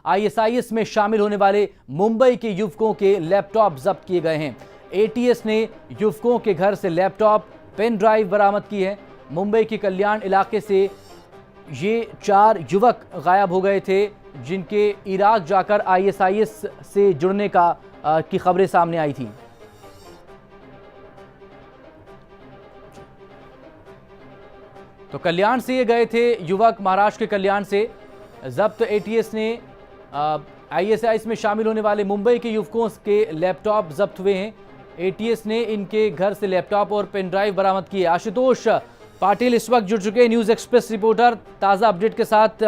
ISIS में शामिल होने वाले मुंबई के युवकों के लैपटॉप जब्त किए गए हैं। एटीएस ने युवकों के घर से लैपटॉप, पेन ड्राइव बरामद की है। मुंबई के कल्याण इलाके से ये 4 युवक गायब हो गए थे, जिनके इराक जाकर आईएसआईएस से जुड़ने की खबरें सामने आई थी। तो कल्याण से ये गए थे युवक, महाराष्ट्र के कल्याण से। जब्त एटीएस ने आईएसआईएस में शामिल होने वाले मुंबई के युवकों के लैपटॉप जब्त हुए हैं। एटीएस ने इनके घर से लैपटॉप और पेन ड्राइव बरामद किए। आशुतोष पाटिल इस वक्त जुड़ चुके हैं, न्यूज एक्सप्रेस रिपोर्टर, ताजा अपडेट के साथ।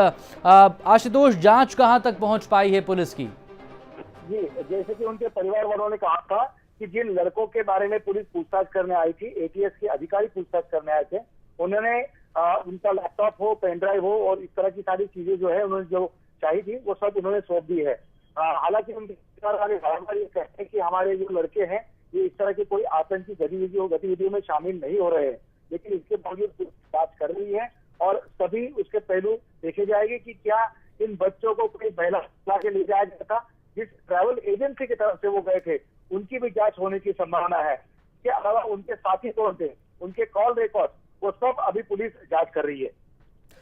आशुतोष, जांच कहां तक पहुंच पाई है पुलिस की? जी, जैसे कि उनके परिवार वालों ने कहा था कि जिन लड़कों के बारे में पुलिस पूछताछ करने आई थी, एटीएस के अधिकारी पूछताछ करने आए थे, उन्होंने उनका लैपटॉप हो, पेन ड्राइव हो और इस तरह की सारी चीजें जो है उन्होंने जो चाहिए थी वो सब उन्होंने सौंप दी है। हालांकि उनके परिवार वाले बार-बार ये कहते हैं कि हमारे जो लड़के हैं ये इस तरह की कोई आतंकी गतिविधियों में शामिल नहीं हो रहे हैं, लेकिन इसके बावजूद जांच कर रही है और सभी उसके पहलू देखे जाएंगे कि क्या इन बच्चों को कोई बहला के ले जाया गया था, जिस ट्रैवल एजेंसी की तरफ से वो गए थे उनकी भी जांच होने की संभावना है। इसके अलावा उनके साथी कौन थे, उनके कॉल रिकॉर्ड, वो सब अभी पुलिस जांच कर रही है।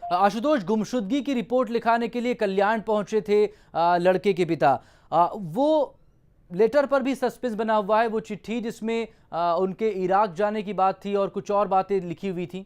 आशुतोष, गुमशुदगी की रिपोर्ट लिखाने के लिए कल्याण पहुंचे थे लड़के के पिता। वो लेटर पर भी सस्पेंस बना हुआ है, वो चिट्ठी जिसमें उनके इराक जाने की बात थी और कुछ और बातें लिखी हुई थी।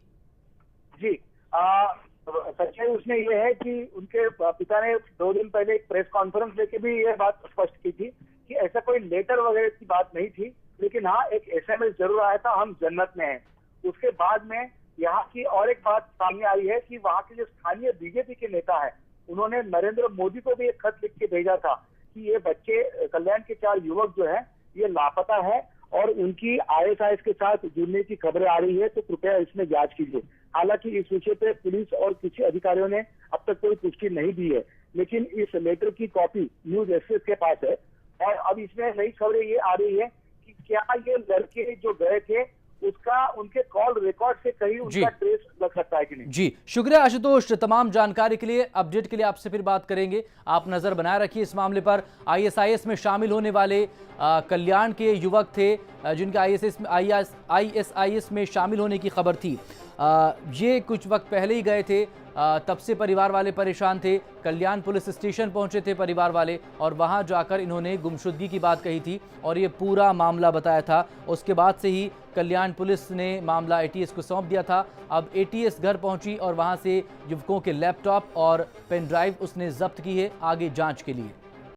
जी, सच्चाई उसमें यह है कि उनके पिता ने 2 दिन पहले एक प्रेस कॉन्फ्रेंस लेके भी यह बात स्पष्ट की थी कि ऐसा कोई लेटर वगैरह की बात नहीं थी, लेकिन हाँ एक एसएमएस जरूर आया था, हम जन्नत में हैं। उसके बाद में यहाँ की और एक बात सामने आई है कि वहाँ के जो स्थानीय बीजेपी के नेता है, उन्होंने नरेंद्र मोदी को भी एक खत लिख के भेजा था कि ये बच्चे, कल्याण के 4 युवक जो है ये लापता है और उनकी आईएसआईएस के साथ जुड़ने की खबरें आ रही है, तो कृपया इसमें जांच कीजिए। हालांकि इस विषय पे पुलिस और किसी अधिकारियों ने अब तक कोई पुष्टि नहीं दी है, लेकिन इस लेटर की कॉपी न्यूज एक्सप्रेस के पास है और अब इसमें नई खबरें ये आ रही है कि क्या ये लड़के जो गए थे उसका उनके कॉल रिकॉर्ड से कहीं उनका ट्रेस लग सकता है कि नहीं। जी, शुक्रिया आशुतोष तमाम जानकारी के लिए। अपडेट के लिए आपसे फिर बात करेंगे। आप नजर बनाए रखिए इस मामले पर। आईएसआईएस में शामिल होने वाले कल्याण के युवक थे, जिनके आईएसआईएस में शामिल होने की खबर थी। ये कुछ वक्त पहले ही गए थे, तब से परिवार वाले परेशान थे। कल्याण पुलिस स्टेशन पहुंचे थे परिवार वाले और वहां जाकर इन्होंने गुमशुदगी की बात कही थी और ये पूरा मामला बताया था। उसके बाद से ही कल्याण पुलिस ने मामला एटीएस को सौंप दिया था। अब एटीएस घर पहुंची और वहां से युवकों के लैपटॉप और पेन ड्राइव उसने जब्त की है आगे जांच के लिए।